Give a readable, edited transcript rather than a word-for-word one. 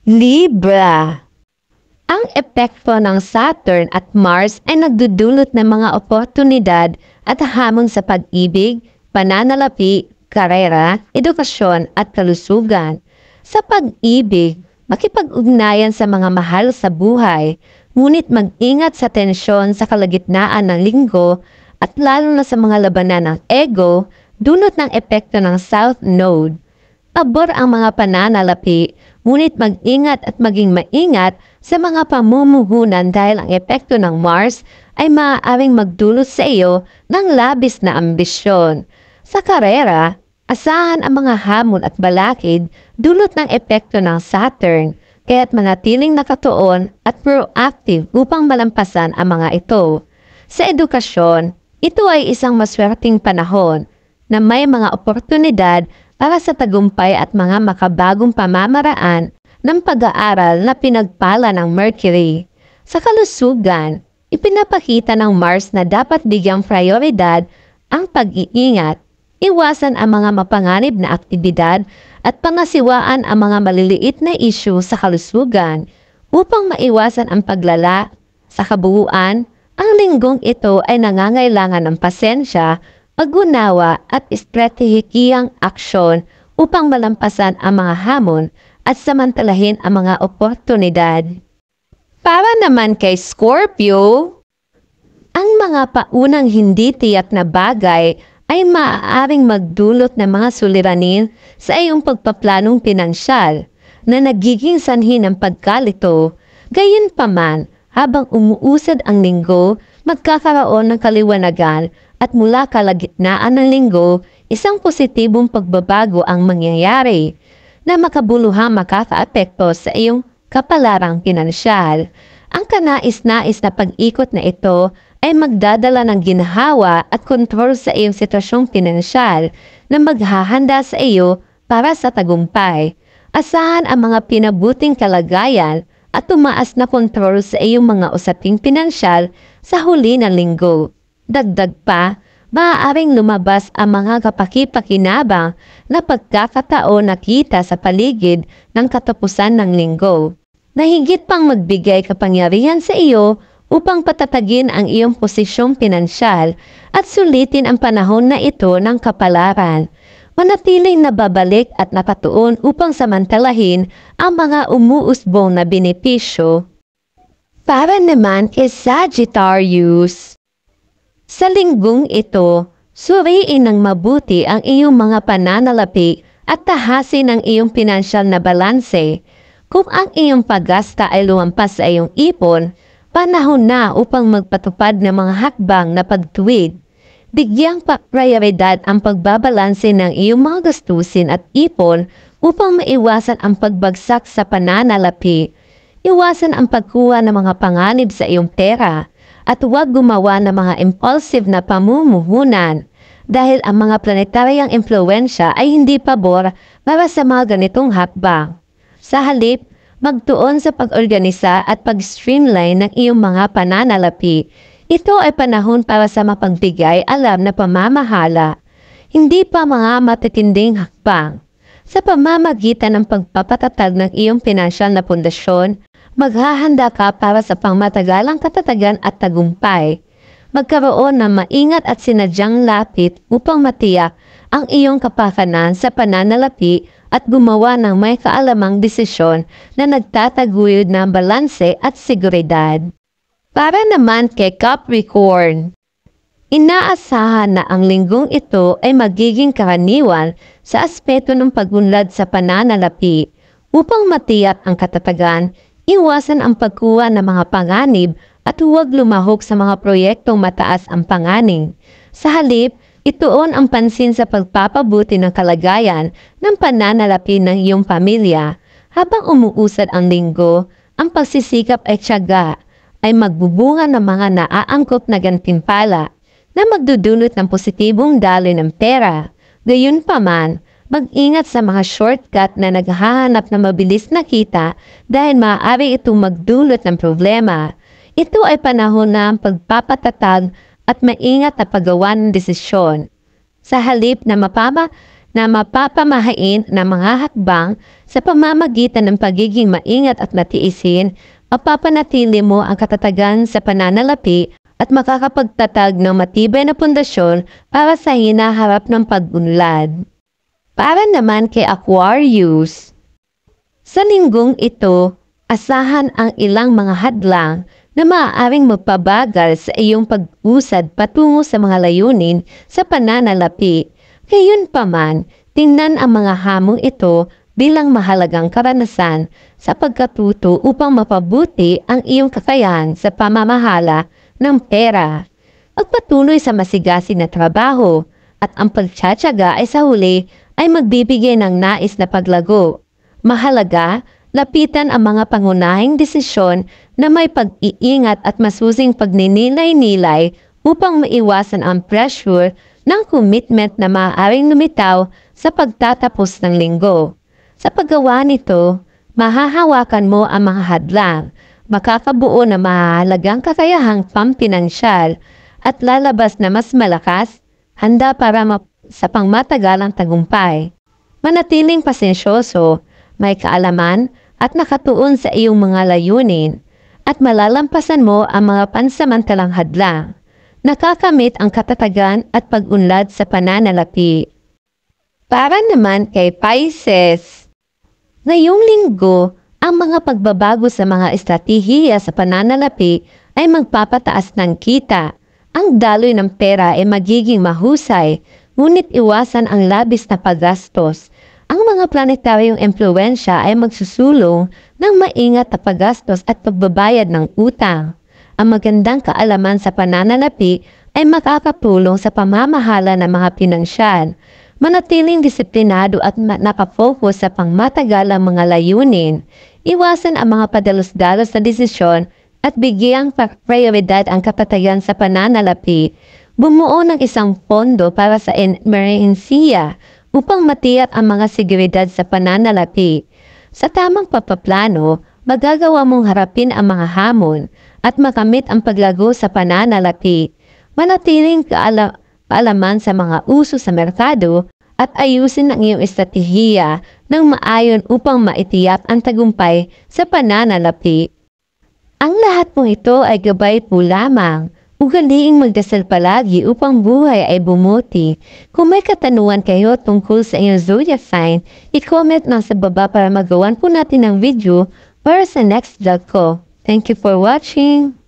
Libra. Ang epekto ng Saturn at Mars ay nagdudulot ng mga oportunidad at hamon sa pag-ibig, pananalapi, karera, edukasyon at kalusugan. Sa pag-ibig, makipag-ugnayan sa mga mahal sa buhay, ngunit mag-ingat sa tensyon sa kalagitnaan ng linggo at lalo na sa mga labanan ng ego, dulot ng epekto ng South Node. Pabor ang mga pananalapi, ngunit mag-ingat at maging maingat sa mga pamumuhunan dahil ang epekto ng Mars ay maaaring magdulot sa iyo ng labis na ambisyon. Sa karera, asahan ang mga hamon at balakid dulot ng epekto ng Saturn, kaya't manatiling nakatuon at proactive upang malampasan ang mga ito. Sa edukasyon, ito ay isang maswerteng panahon na may mga oportunidad para sa tagumpay at mga makabagong pamamaraan ng pag-aaral na pinagpala ng Mercury. Sa kalusugan, ipinapakita ng Mars na dapat bigyang prioridad ang pag-iingat, iwasan ang mga mapanganib na aktibidad at pangasiwaan ang mga maliliit na isyu sa kalusugan upang maiwasan ang paglala. Sa kabuuan, ang linggong ito ay nangangailangan ng pasensya, pag-unawa at estratehikiyang aksyon upang malampasan ang mga hamon at samantalahin ang mga oportunidad. Para naman kay Scorpio, ang mga paunang hindi tiyak na bagay ay maaaring magdulot ng mga suliranin sa iyong pagpaplanong pinansyal na nagiging sanhi ng pagkalito. Gayunpaman, habang umuusad ang linggo, magkakaroon ng kaliwanagan at mula kalagitnaan ng linggo, isang positibong pagbabago ang mangyayari na makabuluhang makakaapekto sa iyong kapalarang pinansyal. Ang kanais-nais na pag-ikot na ito ay magdadala ng ginhawa at kontrol sa iyong sitwasyong pinansyal na maghahanda sa iyo para sa tagumpay. Asahan ang mga pinabuting kalagayan at tumaas na kontrol sa iyong mga usaping pinansyal sa huli ng linggo. Dagdag pa, maaaring lumabas ang mga kapaki-pakinabang na pagkakataon na kita sa paligid ng katapusan ng linggo, na higit pang magbigay kapangyarihan sa iyo upang patatagin ang iyong posisyong pinansyal at sulitin ang panahon na ito ng kapalaran. Manatiling nababalik at nakatuon upang samantalahin ang mga umuusbong na benepisyo. Para naman kay Sagittarius, sa linggong ito, suriin ng mabuti ang iyong mga pananalapi at tahasin ang iyong pinansyal na balanse. Kung ang iyong paggasta ay lumampas sa iyong ipon, panahon na upang magpatupad ng mga hakbang na pagtuwid. Bigyang prioridad ang pagbabalanse ng iyong mga gastusin at ipon upang maiwasan ang pagbagsak sa pananalapi. Iwasan ang pagkuha ng mga panganib sa iyong pera at huwag gumawa ng mga impulsive na pamumuhunan dahil ang mga planetaryang impluensya ay hindi pabor para sa mga ganitong hakbang. Sa halip, magtuon sa pag-organisa at pag-streamline ng iyong mga pananalapi. Ito ay panahon para sa mapagbigay alam na pamamahala, hindi pa mga matitinding hakbang. Sa pamamagitan ng pagpapatatag ng iyong pinansyal na pundasyon, maghahanda ka para sa pangmatagalang katatagan at tagumpay. Magkaroon ng maingat at sinadyang lapit upang matiyak ang iyong kapakanan sa pananalapi at gumawa ng may kaalamang desisyon na nagtataguyod ng balanse at seguridad. Para naman kay Capricorn, inaasahan na ang linggong ito ay magiging karaniwan sa aspeto ng pagunlad sa pananalapi. Upang matiyak ang katatagan, iwasan ang pagkuha ng mga panganib at huwag lumahok sa mga proyektong mataas ang panganing. Sa halip, ituon ang pansin sa pagpapabuti ng kalagayan ng pananalapi ng iyong pamilya. Habang umuusad ang linggo, ang pagsisikap ay tiyaga ay magbubunga ng mga naaangkop na gantimpala na magdudulot ng positibong daloy ng pera. Gayunpaman, mag-ingat sa mga shortcut na naghahanap na mabilis na kita dahil maaari itong magdulot ng problema. Ito ay panahon na ang pagpapatatag at maingat na paggawa ng desisyon. Sa halip na na mapapamahain ng mga hakbang sa pamamagitan ng pagiging maingat at matiisin, mapapanatili mo ang katatagan sa pananalapi at makakapagtatag ng matibay na pundasyon para sa hinaharap ng pag-unlad. Para naman kay Aquarius, sa linggong ito, asahan ang ilang mga hadlang na maaaring magpabagal sa iyong pag-usad patungo sa mga layunin sa pananalapi. Gayunpaman, tingnan ang mga hamong ito bilang mahalagang karanasan sa pagkatuto upang mapabuti ang iyong kakayahan sa pamamahala ng pera. Magpatuloy sa masigasig na trabaho at ang pagtsatsaga ay sa huli ay magbibigay ng nais na paglago. Mahalaga, lapitan ang mga pangunahing desisyon na may pag-iingat at masusing pagninilay-nilay upang maiwasan ang pressure ng commitment na maaaring lumitaw sa pagtatapos ng linggo. Sa paggawa nito, mahahawakan mo ang mga hadlang, makakabuo na mahalagang kakayahang pampinansyal at lalabas na mas malakas, handa para sa pangmatagalang tagumpay. Manatiling pasensyoso, may kaalaman at nakatuon sa iyong mga layunin at malalampasan mo ang mga pansamantalang hadlang. Nakakamit ang katatagan at pag-unlad sa pananalapi. Para naman kay Pisces, ngayong linggo, ang mga pagbabago sa mga estratehiya sa pananalapi ay magpapataas ng kita. Ang daloy ng pera ay magiging mahusay, ngunit iwasan ang labis na paggastos. Ang mga planetaryong impluensya ay magsusulong ng maingat na paggastos at pagbabayad ng utang. Ang magandang kaalaman sa pananalapi ay makakatulong sa pamamahala ng mga pinansyal. Manatiling disiplinado at nakafocus sa pangmatagalang mga layunin. Iwasan ang mga padalos-dalos na desisyon at bigyang prioridad ang kapatayan sa pananalapi. Bumuo ng isang pondo para sa emerhensiya upang matiyak ang mga seguridad sa pananalapi. Sa tamang papaplano, magagawa mong harapin ang mga hamon at makamit ang paglago sa pananalapi. Manatiling kaalaman sa mga uso sa merkado at ayusin ang iyong estratehiya ng maayon upang maitiyak ang tagumpay sa pananalapi. Ang lahat po ito ay gabay po lamang. Ugaliing magdasal palagi upang buhay ay bumuti. Kung may katanungan kayo tungkol sa inyong zodiac sign, i-comment lang sa baba para magawan po natin ng video para sa next vlog ko. Thank you for watching!